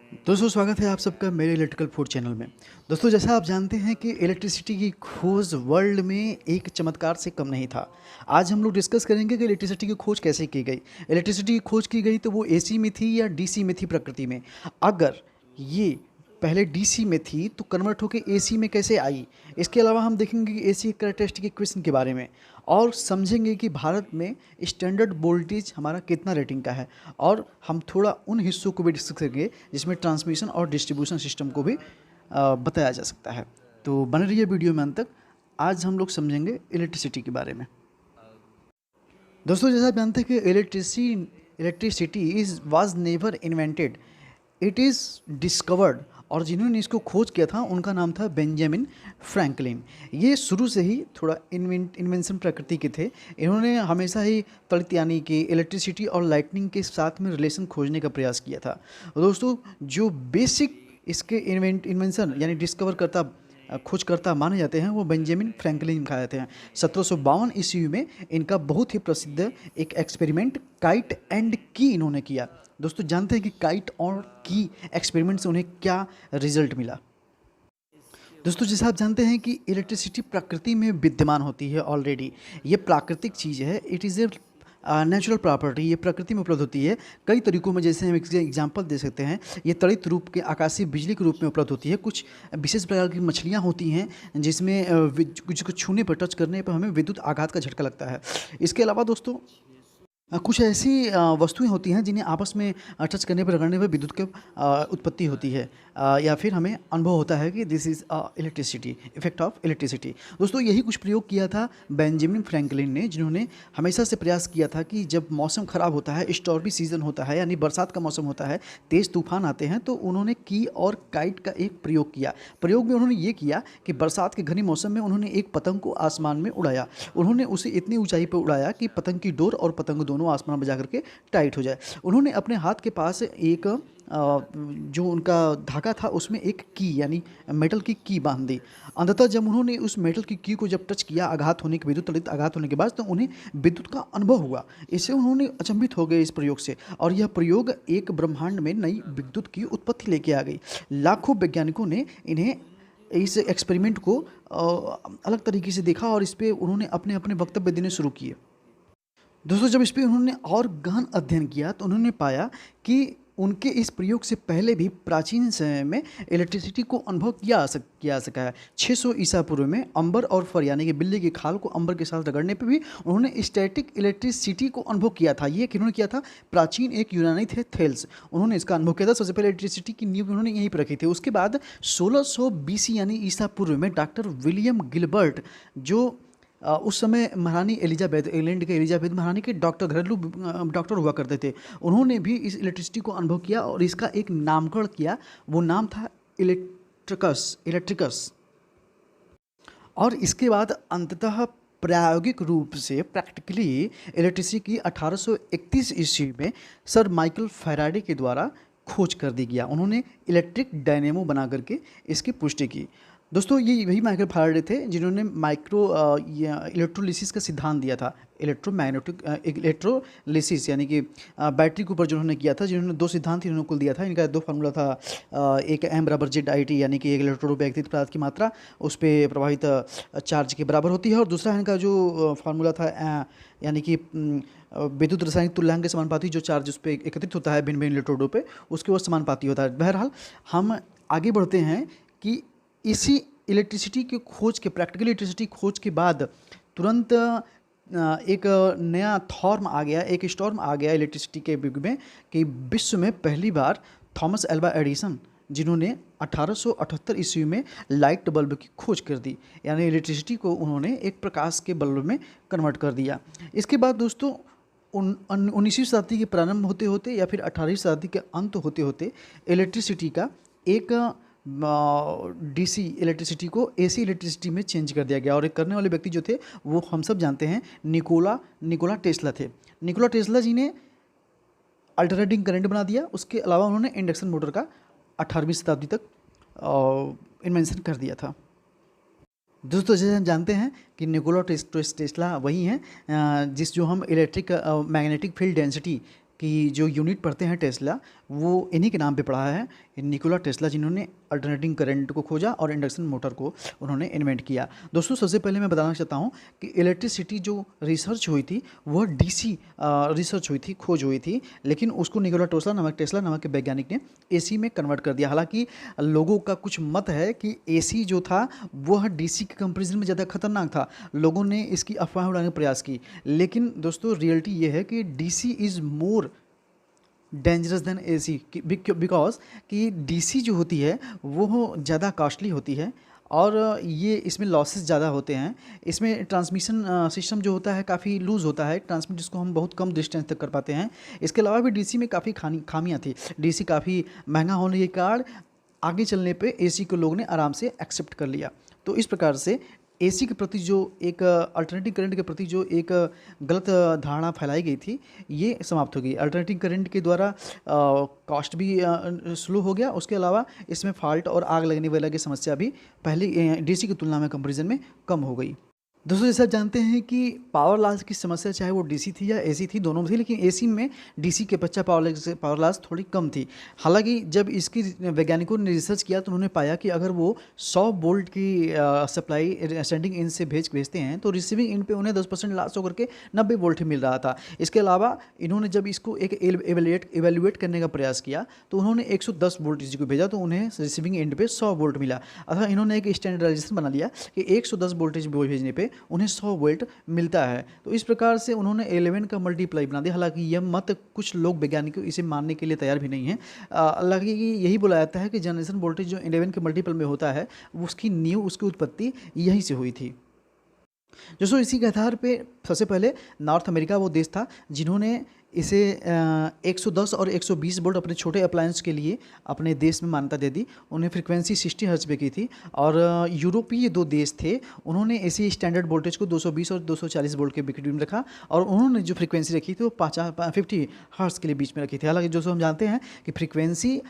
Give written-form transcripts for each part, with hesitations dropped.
दोस्तों स्वागत है आप सबका मेरे इलेक्ट्रिकल फूड चैनल में। दोस्तों जैसा आप जानते हैं कि इलेक्ट्रिसिटी की खोज वर्ल्ड में एक चमत्कार से कम नहीं था। आज हम लोग डिस्कस करेंगे कि इलेक्ट्रिसिटी की खोज कैसे की गई। इलेक्ट्रिसिटी की खोज की गई तो वो एसी में थी या डीसी में थी प्रकृति में। अगर ये पहले डीसी में थी तो कन्वर्ट होकर एसी में कैसे आई। इसके अलावा हम देखेंगे कि एसी कैरेक्टरिस्टिक इक्वेशन के बारे में और समझेंगे कि भारत में स्टैंडर्ड वोल्टेज हमारा कितना रेटिंग का है। और हम थोड़ा उन हिस्सों को भी डिस्कस करेंगे जिसमें ट्रांसमिशन और डिस्ट्रीब्यूशन सिस्टम को भी बताया जा सकता है। तो बने रहिए वीडियो में अंत तक। आज हम लोग समझेंगे इलेक्ट्रिसिटी के बारे में। दोस्तों जैसा आप जानते हैं कि electricity is was never invented, it is discovered. और जिन्होंने इसको खोज किया था उनका नाम था बेंजामिन फ्रैंकलिन। ये शुरू से ही थोड़ा इन्वेंशन प्रकृति के थे। इन्होंने हमेशा ही त्वरित यानी कि इलेक्ट्रिसिटी और लाइटनिंग के साथ में रिलेशन खोजने का प्रयास किया था। दोस्तों जो बेसिक इसके इन्वेंशन यानी डिस्कवर करता खोजकर्ता माने जाते हैं वो बेंजामिन फ्रैंकलिन कहा जाते हैं। 1752 ईस्वी में इनका बहुत ही प्रसिद्ध एक एक्सपेरिमेंट काइट एंड की इन्होंने किया। दोस्तों जानते हैं कि काइट और की एक्सपेरिमेंट से उन्हें क्या रिजल्ट मिला। दोस्तों जैसे आप जानते हैं कि इलेक्ट्रिसिटी प्रकृति में विद्यमान होती है ऑलरेडी। ये प्राकृतिक चीज़ है, it is a natural property. ये प्रकृति में उपलब्ध होती है कई तरीकों में। जैसे हम एक एग्जांपल दे सकते हैं, ये त्वरित रूप के आकाशीय बिजली के रूप में उपलब्ध होती है। कुछ विशेष प्रकार की मछलियाँ होती हैं जिसमें कुछ को छूने पर टच करने पर हमें विद्युत आघात का झटका लगता है। इसके अलावा दोस्तों कुछ ऐसी वस्तुएं होती हैं जिन्हें आपस में टच करने पर रगड़ने पर विद्युत की उत्पत्ति होती है या फिर हमें अनुभव होता है कि this is electricity, effect of electricity. दोस्तों यही कुछ प्रयोग किया था बेंजामिन फ्रैंकलिन ने, जिन्होंने हमेशा से प्रयास किया था कि जब मौसम ख़राब होता है, स्टॉर्मी सीजन होता है यानी बरसात का मौसम होता है, तेज़ तूफान आते हैं, तो उन्होंने की और काइट का एक प्रयोग किया। प्रयोग में उन्होंने ये किया कि बरसात के घने मौसम में उन्होंने एक पतंग को आसमान में उड़ाया। उन्होंने उसे इतनी ऊंचाई पर उड़ाया कि पतंग की डोर और पतंग दोनों आसमान में जा करके टाइट हो जाए। उन्होंने अपने हाथ के पास एक जो उनका धागा था उसमें एक की यानी मेटल की बांध दी। अंततः जब उन्होंने उस मेटल की को जब टच किया आघात होने के विद्युत तड़ित आघात होने के बाद, तो उन्हें विद्युत का अनुभव हुआ। इससे उन्होंने अचंभित हो गए इस प्रयोग से, और यह प्रयोग एक ब्रह्मांड में नई विद्युत की उत्पत्ति लेके आ गई। लाखों वैज्ञानिकों ने इन्हें इस एक्सपेरिमेंट को अलग तरीके से देखा और इस पर उन्होंने अपने अपने वक्तव्य देने शुरू किए। दोस्तों जब इस पे उन्होंने और गहन अध्ययन किया तो उन्होंने पाया कि उनके इस प्रयोग से पहले भी प्राचीन समय में इलेक्ट्रिसिटी को अनुभव किया जा सका है। 600 ईसा पूर्व में अंबर और फर यानी कि बिल्ली की खाल को अंबर के साथ रगड़ने पे भी उन्होंने स्टैटिक इलेक्ट्रिसिटी को अनुभव किया था। ये किन्होंने किया था? प्राचीन एक यूनानी थे थेल्स, उन्होंने इसका अनुभव किया था। सबसे पहले इलेक्ट्रिसिटी की नींव उन्होंने यहीं पर रखी थी। उसके बाद 1600 बीसी यानी ईसा पूर्व में डॉक्टर विलियम गिलबर्ट, जो उस समय महारानी एलिजाबेथ, इंग्लैंड के एलिजाबेथ महारानी के डॉक्टर, घरेलू डॉक्टर हुआ करते थे, उन्होंने भी इस इलेक्ट्रिसिटी को अनुभव किया और इसका एक नामकरण किया। वो नाम था इलेक्ट्रिकस। और इसके बाद अंततः प्रायोगिक रूप से प्रैक्टिकली इलेक्ट्रिसिटी की 1831 ईस्वी में सर माइकल फैराडे के द्वारा खोज कर दी गया। उन्होंने इलेक्ट्रिक डायनेमो बना करके इसकी पुष्टि की। दोस्तों ये वही माइकल फैराडे थे जिन्होंने इलेक्ट्रोलिसिस का सिद्धांत दिया था। इलेक्ट्रोलिसिस यानी कि बैटरी के ऊपर जिन्होंने किया था, जिन्होंने दो सिद्धांत इन्होंने कुल दिया था। इनका दो फार्मूला था, एक M/Z/IT यानी कि एक इलेक्ट्रोड पर व्यक्तिगत पदार्थ की मात्रा उस पर प्रभावित चार्ज के बराबर होती है, और दूसरा इनका जो फार्मूला था यानी कि विद्युत रासायनिक तुल्यांक के समानुपाती जो चार्ज उस पर एकत्रित होता है भिन्न भिन्न इलेक्ट्रोडों पे, उसके वो समानुपाती होता है। बहरहाल हम आगे बढ़ते हैं कि इसी इलेक्ट्रिसिटी की खोज के प्रैक्टिकल इलेक्ट्रिसिटी खोज के बाद तुरंत एक नया थॉर्म आ गया, एक स्टॉर्म आ गया इलेक्ट्रिसिटी के युग में कि विश्व में पहली बार थॉमस एल्वा एडिसन, जिन्होंने 1878 ईस्वी में लाइट बल्ब की खोज कर दी, यानी इलेक्ट्रिसिटी को उन्होंने एक प्रकाश के बल्ब में कन्वर्ट कर दिया। इसके बाद दोस्तों 19वीं शताब्दी के प्रारंभ होते होते या फिर 18वीं शताब्दी के अंत होते होते इलेक्ट्रिसिटी का एक डीसी इलेक्ट्रिसिटी को एसी इलेक्ट्रिसिटी में चेंज कर दिया गया। और एक करने वाले व्यक्ति जो थे वो हम सब जानते हैं, निकोला टेस्ला थे। निकोला टेस्ला जी ने अल्टरनेटिंग करंट बना दिया। उसके अलावा उन्होंने इंडक्शन मोटर का 18वीं शताब्दी तक इन्वेंशन कर दिया था। दोस्तों जैसे हम जानते हैं कि निकोला टेस्ला वही हैं जो हम इलेक्ट्रिक मैग्नेटिक फील्ड डेंसिटी की जो यूनिट पढ़ते हैं टेस्ला, वो इन्हीं के नाम पे पड़ा है, निकोला टेस्ला, जिन्होंने अल्टरनेटिंग करंट को खोजा और इंडक्शन मोटर को उन्होंने इन्वेंट किया। दोस्तों सबसे पहले मैं बताना चाहता हूँ कि इलेक्ट्रिसिटी जो रिसर्च हुई थी वह डीसी रिसर्च हुई थी, खोज हुई थी, लेकिन उसको निकोला टेस्ला नामक के वैज्ञानिक ने एसी में कन्वर्ट कर दिया। हालांकि लोगों का कुछ मत है कि एसी जो था वह डीसी के कंपेरिजन में ज़्यादा खतरनाक था, लोगों ने इसकी अफवाह उड़ाने का प्रयास की, लेकिन दोस्तों रियलिटी ये है कि DC is more dangerous than AC, because कि डीसी जो होती है वो ज़्यादा कॉस्टली होती है और ये इसमें लॉसेस ज़्यादा होते हैं। इसमें ट्रांसमिशन सिस्टम जो होता है काफ़ी लूज़ होता है, ट्रांसमिट जिसको हम बहुत कम डिस्टेंस तक कर पाते हैं। इसके अलावा भी डीसी में काफ़ी खामियां थी। डीसी काफ़ी महंगा होने के कारण आगे चलने पे एसी को लोगों ने आराम से एक्सेप्ट कर लिया। तो इस प्रकार से एसी के प्रति जो एक अल्टरनेटिव करंट के प्रति जो एक गलत धारणा फैलाई गई थी, ये समाप्त हो गई। अल्टरनेटिव करंट के द्वारा कॉस्ट भी स्लो हो गया, उसके अलावा इसमें फॉल्ट और आग लगने वगैरह की समस्या भी पहले डीसी की तुलना में कंपैरिजन में कम हो गई। दोस्तों जैसा आप जानते हैं कि पावर लॉस की समस्या चाहे वो डीसी थी या एसी थी, दोनों में थी, लेकिन एसी में डीसी के अपेक्षा पावर लॉस थोड़ी कम थी। हालांकि जब इसकी वैज्ञानिकों ने रिसर्च किया तो उन्होंने पाया कि अगर वो 100 वोल्ट की सप्लाई सेंडिंग इन से भेजते हैं तो रिसीविंग इन पे उन्हें 10% लॉस होकर के 90 वोल्ट ही मिल रहा था। इसके अलावा इन्होंने जब इसको एक एवेल्यूएट करने का प्रयास किया तो उन्होंने 110 वोल्ट को भेजा तो उन्हें रिसीविंग एंड पे 100 वोल्ट मिला। अतः इन्होंने एक स्टैंडर्डाइजेशन बना लिया कि 110 वोल्टेज भेजने पे उन्हें 100 वोल्ट मिलता है। तो इस प्रकार से उन्होंने 11 का मल्टीप्लाई बना दिया। हालांकि यह मत कुछ लोग वैज्ञानिकों इसे मानने के लिए तैयार भी नहीं है। हालांकि यही बोला जाता है कि जनरेशन वोल्टेज जो 11 के मल्टीपल में होता है उसकी उत्पत्ति यहीं से हुई थी। दोस्तों इसी के आधार पे सबसे पहले नॉर्थ अमेरिका वो देश था जिन्होंने इसे 110 और 120 वोल्ट अपने छोटे अप्लायंस के लिए अपने देश में मान्यता दे दी। उन्हें फ्रीक्वेंसी 60 हर्ट्ज पे की थी। और यूरोपीय दो देश थे, उन्होंने इसी स्टैंडर्ड वोल्टेज को 220 और 240 वोल्ट के बीच में रखा और उन्होंने जो फ्रीक्वेंसी रखी थी वो 50 हर्ट्ज के लिए बीच में रखी थी। हालांकि जो हम जानते हैं कि फ्रीक्वेंसी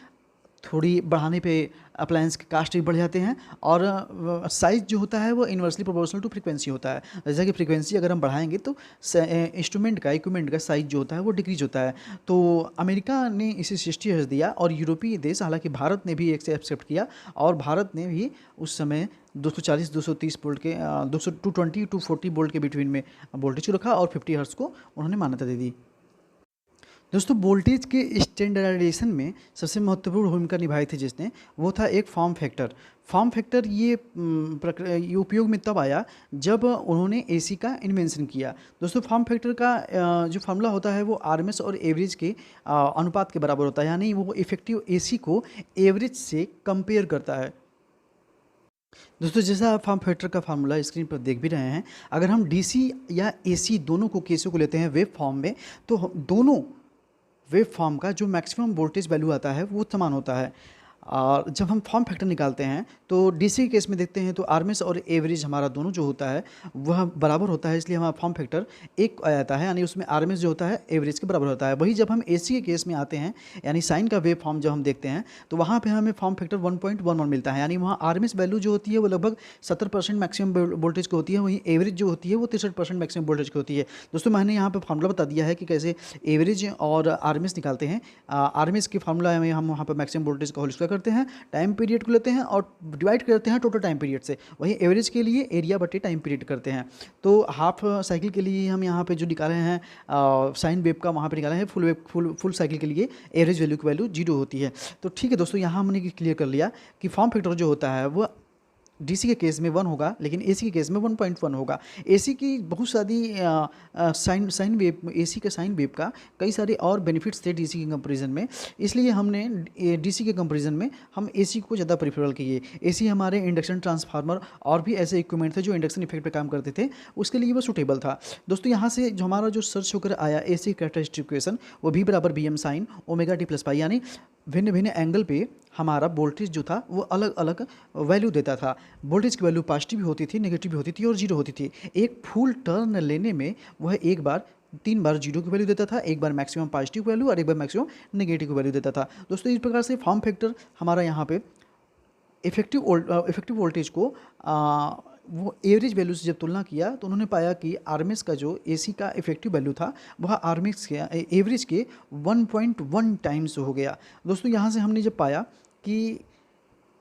थोड़ी बढ़ाने पे अप्लायंस के कास्ट भी बढ़ जाते हैं और साइज़ जो होता है वो इन्वर्सली प्रोपोर्शनल टू फ्रीक्वेंसी होता है। जैसा कि फ्रीक्वेंसी अगर हम बढ़ाएंगे तो इक्विपमेंट का साइज़ जो होता है वो डिक्रीज होता है। तो अमेरिका ने इसे 60 हर्ट्ज दिया और यूरोपीय देश, हालांकि भारत ने भी एक से एक्सेप्ट किया और भारत ने भी उस समय 240 230 वोल्ट के 220 टू 40 वोल्ट के बिटवीन में वोल्टेज को रखा और 50 हर्ट्ज को उन्होंने मान्यता दे दी। दोस्तों वोल्टेज के स्टैंडर्डाइजेशन में सबसे महत्वपूर्ण भूमिका निभाई थी जिसने, वो था एक फॉर्म फैक्टर। फॉर्म फैक्टर ये उपयोग में तब आया जब उन्होंने एसी का इन्वेंशन किया। दोस्तों फॉर्म फैक्टर का जो फार्मूला होता है वो आरएमएस और एवरेज के अनुपात के बराबर होता है, यानी वो इफेक्टिव एसी को एवरेज से कंपेयर करता है। दोस्तों जैसा आप फॉर्म फैक्टर का फार्मूला स्क्रीन पर देख भी रहे हैं, अगर हम डीसी या एसी दोनों को केसों को लेते हैं वेव फॉर्म में, तो दोनों वेव फॉर्म का जो मैक्सिमम वोल्टेज वैल्यू आता है वो समान होता है। और जब हम फॉर्म फैक्टर निकालते हैं तो डीसी के केस में देखते हैं तो आरएमएस और एवरेज हमारा दोनों जो होता है वह बराबर होता है, इसलिए हमारा फॉर्म फैक्टर एक आ जाता है, यानी उसमें आरएमएस जो होता है एवरेज के बराबर होता है। वही जब हम एसी के केस में आते हैं, यानी साइन का वेव फॉर्म जब हम देखते हैं तो वहाँ पे हमें फॉर्म फैक्टर 1.11 मिलता है, यानी वहाँ आरएमएस वैल्यू जो होती है वो लगभग 70% मैक्सिमम वोल्टेज की होती है, वहीं एवरेज जो होती है वो 63% मैक्सिमम वोल्टेज की होती है। दोस्तों मैंने यहाँ पर फार्मूला बता दिया है कि कैसे एवरेज और आरएमएस निकालते हैं। आरएमएस के फार्मूला में हम वहाँ पर मैक्सिमम वोल्टेज का होल स्क्वायर करते हैं, टाइम पीरियड को लेते हैं और डिवाइड करते हैं टोटल टाइम पीरियड से। वहीं एवरेज के लिए एरिया बटे टाइम पीरियड करते हैं। तो हाफ साइकिल के लिए हम यहाँ पे जो निकाले हैं साइन वेव का वहाँ पे निकाले हैं, फुल साइकिल के लिए एवरेज वैल्यू की वैल्यू 0 होती है। तो ठीक है दोस्तों, यहाँ हमने क्लियर कर लिया कि फॉर्म फैक्टर जो होता है वो डीसी के केस में 1 होगा, लेकिन एसी के केस में 1.1 होगा। एसी की बहुत सारी साइन वेव, एसी के साइन वेव का कई सारे और बेनिफिट्स थे डीसी के कंपैरिजन में, इसलिए हमने डीसी के कंपैरिजन में हम एसी को ज़्यादा प्रेफरेबल किए। एसी हमारे इंडक्शन ट्रांसफार्मर और भी ऐसे इक्विपमेंट थे जो इंडक्शन इफेक्ट पर काम करते थे, उसके लिए वो सूटेबल था। दोस्तों यहाँ से जो हमारा जो सर्च होकर आया एसी कैरेक्टरिस्टिक इक्वेशन, वो भी बराबर B M sine omega T plus pi, यानी भिन्न भिन्न एंगल पे हमारा वोल्टेज जो था वो अलग अलग वैल्यू देता था। वोल्टेज की वैल्यू पॉजिटिव भी होती थी, नेगेटिव भी होती थी और 0 होती थी। एक फुल टर्न लेने में वह एक बार 3 बार 0 की वैल्यू देता था, एक बार मैक्सिमम पॉजिटिव वैल्यू और एक बार मैक्सिमम नेगेटिव वैल्यू देता था। दोस्तों इस प्रकार से फॉर्म फैक्टर हमारा यहाँ पे इफेक्टिव वोल्टेज को वो एवरेज वैल्यू से जब तुलना किया तो उन्होंने पाया कि आरएमएस का जो एसी का इफेक्टिव वैल्यू था वह आरएमएस के एवरेज के 1.1 टाइम्स हो गया। दोस्तों यहाँ से हमने जब पाया कि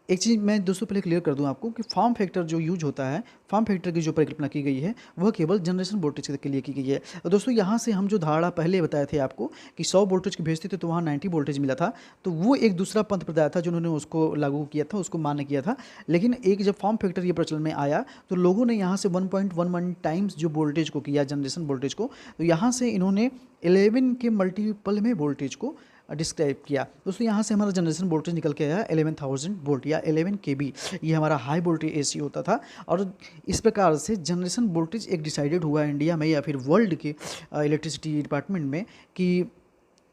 एक चीज़ मैं दोस्तों पहले क्लियर कर दूं आपको कि फॉर्म फैक्टर जो यूज होता है, फॉर्म फैक्टर की जो परिकल्पना की गई है वह केवल जनरेशन वोल्टेज के लिए की गई है। तो दोस्तों यहाँ से हम जो धारणा पहले बताए थे आपको कि 100 वोल्टेज की भेजते थे तो वहाँ 90 वोल्टेज मिला था, तो वो एक दूसरा पंथ प्रदाय था जिन्होंने उसको लागू किया था, उसको मान्य किया था। लेकिन एक जब फॉर्म फैक्टर ये प्रचलन में आया तो लोगों ने यहाँ से 1.11 टाइम्स जो वोल्टेज को किया, जनरेशन वोल्टेज को, तो यहाँ से इन्होंने 11 के मल्टीपल में वोल्टेज को डिस्क्राइब किया। दोस्तों यहाँ से हमारा जनरेशन वोल्टेज निकल के आया 11,000 वोल्ट या 11 केबी, ये हमारा हाई वोल्टेज एसी होता था। और इस प्रकार से जनरेशन वोल्टेज एक डिसाइडेड हुआ इंडिया में या फिर वर्ल्ड के इलेक्ट्रिसिटी डिपार्टमेंट में कि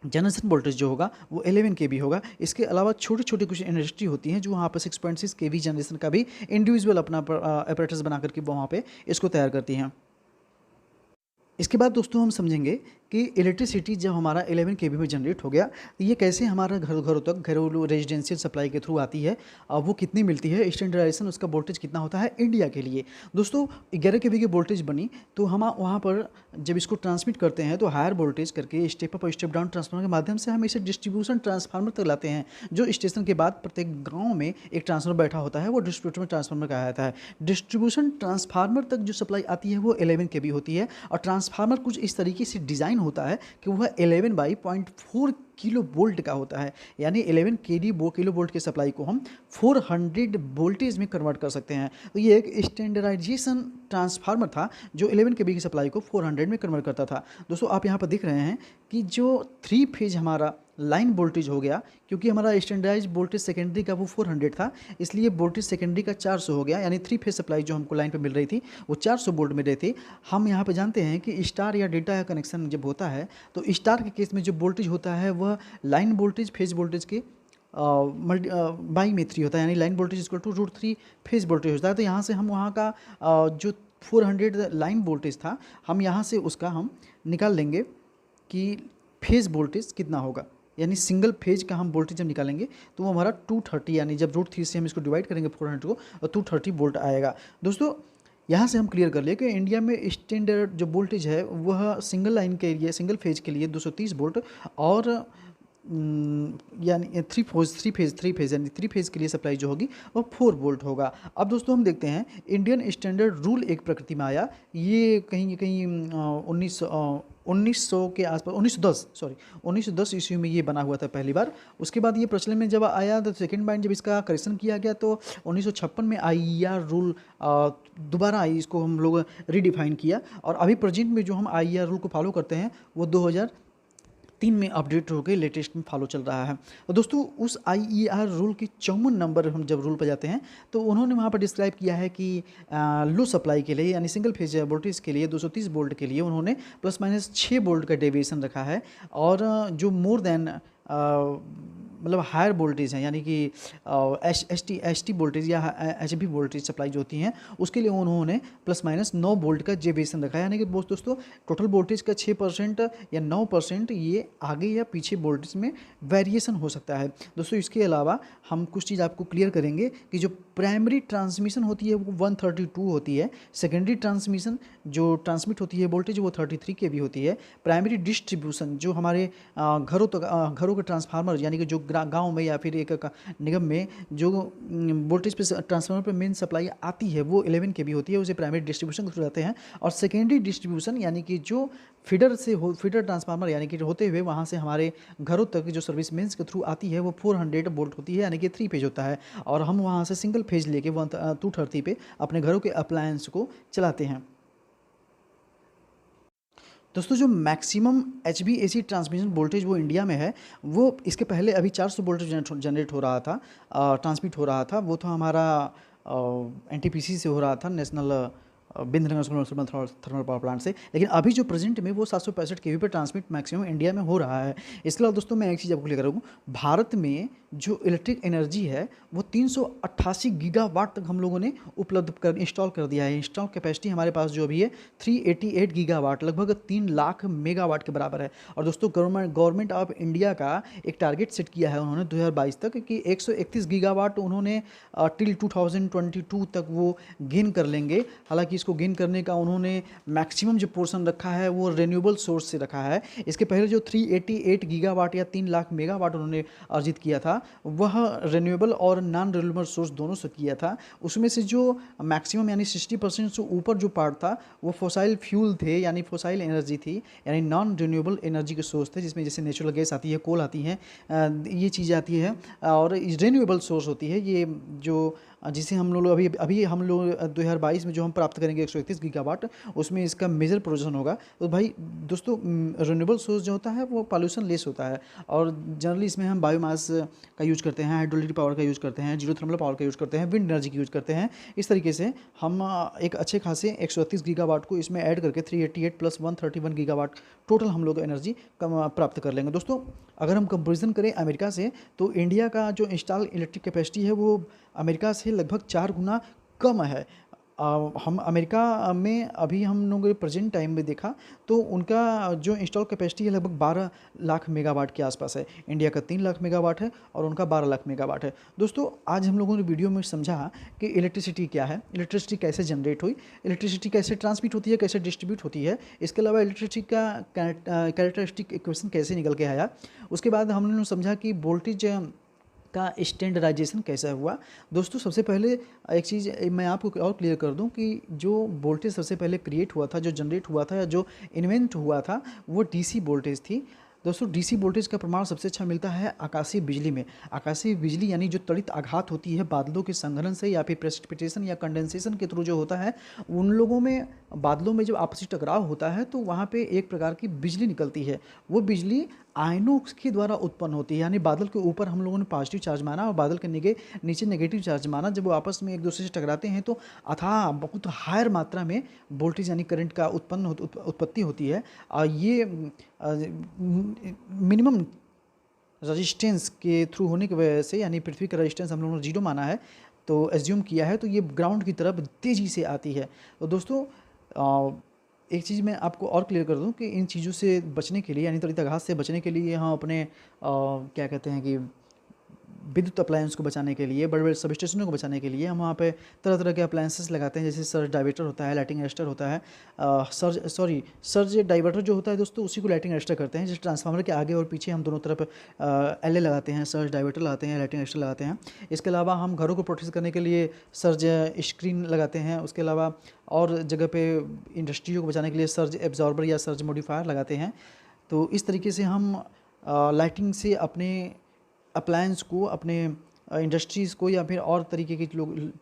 जनरेशन वोल्टेज जो होगा वो 11 केबी होगा। इसके अलावा छोटी छोटी कुछ इंडस्ट्री होती हैं जो वहाँ पर 6.6 केबी जनरेशन का भी इंडिविजुअल अपना अपरेटस बना करके वहाँ पे इसको तैयार करती हैं। इसके बाद दोस्तों हम समझेंगे कि इलेक्ट्रिसिटी जब हमारा 11 केबी में जनरेट हो गया तो ये कैसे हमारा घरों तक, घरेलू रेजिडेंशियल सप्लाई के थ्रू आती है, वो कितनी मिलती है, स्टैंडर्डाइजेशन उसका वोल्टेज कितना होता है इंडिया के लिए। दोस्तों 11 केबी की वोल्टेज बनी तो हम वहाँ पर जब इसको ट्रांसमिट करते हैं तो हायर वोल्टेज करके स्टेप अप और स्टेप डाउन ट्रांसफार्मर के माध्यम से हम इसे डिस्ट्रीब्यूशन ट्रांसफार्मर तक लाते हैं, जो स्टेशन के बाद प्रत्येक गाँव में एक ट्रांसफार्मर बैठा होता है, वो डिस्ट्रीब्यूशन ट्रांसफार्मर कहा जाता है। डिस्ट्रीब्यूशन ट्रांसफार्मर तक जो सप्लाई आती है वो 11 केबी होती है और ट्रांसफार्मर कुछ इस तरीके से डिज़ाइन होता है कि वह 11/0.4 किलो वोल्ट का होता है, यानी 11 किलो वोल्ट की सप्लाई को हम 400 वोल्टेज में कन्वर्ट कर सकते हैं। तो ये एक स्टैंडर्डाइजेशन ट्रांसफार्मर था जो 11 केबी की सप्लाई को 400 में कन्वर्ट करता था। दोस्तों आप यहाँ पर देख रहे हैं कि जो 3 फेज हमारा लाइन वोल्टेज हो गया, क्योंकि हमारा स्टैंडर्डाइज वोल्टेज सेकेंडरी का वो 400 था, इसलिए वोल्टेज सेकेंडरी का 400 हो गया, यानी 3 फेज सप्लाई जो हमको लाइन पे मिल रही थी वो 400 वोल्ट में रही थी। हम यहाँ पे जानते हैं कि स्टार या डेल्टा का कनेक्शन जब होता है तो स्टार के केस में जो वोल्टेज होता है वह लाइन वोल्टेज फेज वोल्टेज के बाई में 3 होता है, यानी line voltage equal to √3 phase voltage होता है। तो यहाँ से हम वहाँ का जो 400 लाइन वोल्टेज था हम यहाँ से उसका हम निकाल लेंगे कि फेज वोल्टेज कितना होगा, यानी सिंगल फेज का हम वोल्टेज जब निकालेंगे तो वो हमारा 230, यानी जब √3 से हम इसको डिवाइड करेंगे 400 को और 230 वोल्ट आएगा। दोस्तों यहाँ से हम क्लियर कर लिए कि इंडिया में स्टैंडर्ड जो वोल्टेज है वह सिंगल लाइन के लिए, सिंगल फेज के लिए 230 वोल्ट और यानी थ्री फेज यानी 3 फेज के लिए सप्लाई जो होगी वो 4 वोल्ट होगा। अब दोस्तों हम देखते हैं इंडियन स्टैंडर्ड रूल एक प्रकृति में आया, ये कहीं कहीं 1900 के आसपास 1910 ईस्वी में ये बना हुआ था पहली बार। उसके बाद ये प्रचलन में जब आया तो सेकेंड बार जब इसका करेक्शन किया गया तो 1956 में आईईआर रूल दोबारा आई, इसको हम लोग रीडिफाइन किया और अभी प्रेजेंट में जो हम आईईआर रूल को फॉलो करते हैं वो 2003 में अपडेट हो गए, लेटेस्ट में फॉलो चल रहा है। और दोस्तों उस आईईआर रूल की 54 नंबर हम जब रूल पर जाते हैं तो उन्होंने वहाँ पर डिस्क्राइब किया है कि लो सप्लाई के लिए यानी सिंगल फेज वोल्टेज के लिए 230 वोल्ट के लिए उन्होंने +- 6 वोल्ट का डेविएशन रखा है और जो मोर देन मतलब हायर वोल्टेज हैं, यानी कि एस टी वोल्टेज या एच बी वोल्टेज सप्लाई जो होती हैं उसके लिए उन्होंने +- 9 वोल्ट का डेविएशन रखा है, यानी कि दोस्तों टोटल वोल्टेज का 6% या 9% ये आगे या पीछे वोल्टेज में वेरिएशन हो सकता है। दोस्तों इसके अलावा हम कुछ चीज़ आपको क्लियर करेंगे कि जो प्राइमरी ट्रांसमिशन होती है वो 132 होती है, सेकेंडरी ट्रांसमिशन जो ट्रांसमिट होती है वोल्टेज वो 33 kV होती है, प्राइमरी डिस्ट्रीब्यूशन जो हमारे घरों के ट्रांसफार्मर यानी कि जो गांव में या फिर एक निगम में जो वोल्टेज पे ट्रांसफार्मर पे मेन सप्लाई आती है वो 11 kV होती है, उसे प्राइमरी डिस्ट्रीब्यूशन के थ्रू जाते हैं। और सेकेंडरी डिस्ट्रीब्यूशन यानी कि जो फीडर ट्रांसफार्मर यानी कि होते हुए वहाँ से हमारे घरों तक जो सर्विस मेंस के थ्रू आती है वो 400 वोल्ट होती है, यानी कि 3 फेज होता है और हम वहाँ से सिंगल फेज लेके 230 पे अपने घरों के अप्लायंस को चलाते हैं। दोस्तों जो मैक्सिमम HVAC ट्रांसमिशन वोल्टेज वो इंडिया में है वो इसके पहले अभी 400 वोल्टेज जनरेट हो रहा था, ट्रांसमिट हो रहा था, वो तो हमारा NTPC से हो रहा था, नेशनल बिंद्रनगर थर्मल पावर प्लांट से। लेकिन अभी जो प्रेजेंट में वो 765 kV पे ट्रांसमिट मैक्सिमम इंडिया में हो रहा है। इसके अलावा दोस्तों मैं एक चीज़ आपको क्लियर करूँ, भारत में जो इलेक्ट्रिक एनर्जी है वो 388 गीगावाट तक हम लोगों ने उपलब्ध कर इंस्टॉल कर दिया है। इंस्टॉल कैपेसिटी हमारे पास जो अभी है 388 गीगावाट, लगभग 3 लाख मेगावाट के बराबर है। और दोस्तों गवर्नमेंट ऑफ इंडिया का एक टारगेट सेट किया है उन्होंने 2022 तक कि 131 गीगावाट उन्होंने टिल 2022 तक वो गेन कर लेंगे। हालांकि इसको गेन करने का उन्होंने मैक्सिमम जो पोर्शन रखा है वो रिन्यूएबल सोर्स से रखा है। इसके पहले जो 388 गीगावाट या 3 लाख मेगावाट उन्होंने अर्जित किया था वह रिन्यूएबल और नॉन रिन्यूएबल सोर्स दोनों से किया था। उसमें से जो मैक्सिमम यानी 60% से ऊपर जो पार्ट था वो फोसाइल फ्यूल थे, यानी फोसाइल एनर्जी थी, यानी नॉन रिन्यूएबल एनर्जी के सोर्स थे, जिसमें जैसे नेचुरल गैस आती है, कोल आती है, ये चीज़ें आती है। और रिन्यूएबल सोर्स होती है ये जो जिसे हम लोग अभी हम लोग 2022 में जो हम प्राप्त करेंगे 131 गीगावाट, उसमें इसका मेजर प्रोडक्शन होगा। तो भाई दोस्तों रिन्यूएबल सोर्स जो होता है वो पॉल्यूशन लेस होता है, और जनरली इसमें हम बायोमास का यूज़ करते हैं, हाइड्रोलिक पावर का यूज़ करते हैं, जीरो थर्मल पावर का यूज़ करते हैं, विंड एनर्जी का यूज़ करते हैं। इस तरीके से हम एक अच्छे खासे 131 गीगावाट को इसमें ऐड करके 388 प्लस 131 गीगावाट टोटल हम लोग एनर्जी प्राप्त कर लेंगे। दोस्तों अगर हम कंपेरिजन करें अमेरिका से, तो इंडिया का जो इंस्टॉल इलेक्ट्रिक कैपेसिटी है वो अमेरिका से लगभग 4 गुना कम है। हम अमेरिका में अभी हम लोगों ने प्रेजेंट टाइम में देखा तो उनका जो इंस्टॉल कैपेसिटी है लगभग 12 लाख मेगावाट के आसपास है। इंडिया का 3 लाख मेगावाट है और उनका 12 लाख मेगावाट है। दोस्तों आज हम लोगों ने वीडियो में समझा कि इलेक्ट्रिसिटी क्या है, इलेक्ट्रिसिटी कैसे जनरेट हुई, इलेक्ट्रिसिटी कैसे ट्रांसमिट होती है, कैसे डिस्ट्रीब्यूट होती है, इसके अलावा इलेक्ट्रिसिटी का कैरेक्टरिस्टिक इक्वेशन कैसे निकल के आया। उसके बाद हमने समझा कि वोल्टेज का स्टैंडर्डाइजेशन कैसा हुआ। दोस्तों सबसे पहले एक चीज़ मैं आपको और क्लियर कर दूं कि जो वोल्टेज सबसे पहले क्रिएट हुआ था, जो जनरेट हुआ था या जो इन्वेंट हुआ था वो डीसी वोल्टेज थी। दोस्तों डीसी वोल्टेज का प्रमाण सबसे अच्छा मिलता है आकाशीय बिजली में। आकाशीय बिजली यानी जो त्वरित आघात होती है बादलों के संघनन से या फिर प्रेसिपिटेशन या कंडेंसेशन के थ्रू जो होता है, उन लोगों में बादलों में जब आपसी टकराव होता है तो वहाँ पे एक प्रकार की बिजली निकलती है। वो बिजली आयनों के द्वारा उत्पन्न होती है, यानी बादल के ऊपर हम लोगों ने पॉजिटिव चार्ज माना और बादल के नीचे नेगेटिव चार्ज माना। जब वो आपस में एक दूसरे से टकराते हैं तो अथाह बहुत हायर मात्रा में वोल्टेज यानी करंट का उत्पत्ति होती है। ये मिनिमम रजिस्टेंस के थ्रू होने की वजह से, यानी पृथ्वी का रजिस्टेंस हम लोगों ने 0 माना है तो एज्यूम किया है, तो ये ग्राउंड की तरफ तेज़ी से आती है। तो दोस्तों एक चीज़ मैं आपको और क्लियर कर दूं कि इन चीज़ों से बचने के लिए, यानी त्वरित आघात से बचने के लिए हम अपने क्या कहते हैं कि विद्युत अप्लायंस को बचाने के लिए, बड़े बड़े सब स्टेशनों को बचाने के लिए हम वहाँ पे तरह तरह के अप्लायंसेस लगाते हैं, जैसे सर्ज डाइवर्टर होता है, लाइटिंग अरेस्टर होता है। सर्ज डाइवर्टर जो होता है दोस्तों उसी को लाइटिंग अरेस्टर करते हैं। जैसे ट्रांसफार्मर के आगे और पीछे हम दोनों तरफ एलए लगाते हैं, सर्ज डाइवर्टर लगाते हैं, लाइटिंग अरेस्टर लगाते हैं। इसके अलावा हम घरों को प्रोटेक्ट करने के लिए सर्ज स्क्रीन लगाते हैं। उसके अलावा और जगह पे इंडस्ट्रियों को बचाने के लिए सर्ज एब्जॉर्बर या सर्ज मॉडिफायर लगाते हैं। तो इस तरीके से हम लाइटिंग से अपने अप्लायंस को, अपने इंडस्ट्रीज़ को या फिर और तरीके के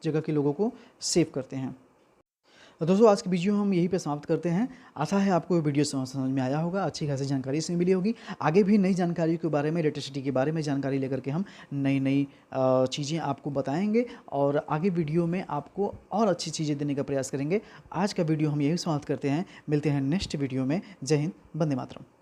जगह के लोगों को सेव करते हैं। तो दोस्तों आज की वीडियो हम यहीं पे समाप्त करते हैं। आशा है आपको ये वीडियो समझ में आया होगा, अच्छी खासी जानकारी इसमें मिली होगी। आगे भी नई जानकारी के बारे में, इलेक्ट्रिसिटी के बारे में जानकारी लेकर के हम नई चीज़ें आपको बताएंगे और आगे वीडियो में आपको और अच्छी चीज़ें देने का प्रयास करेंगे। आज का वीडियो हम यहीं समाप्त करते हैं, मिलते हैं नेक्स्ट वीडियो में। जय हिंद, वंदे मातरम।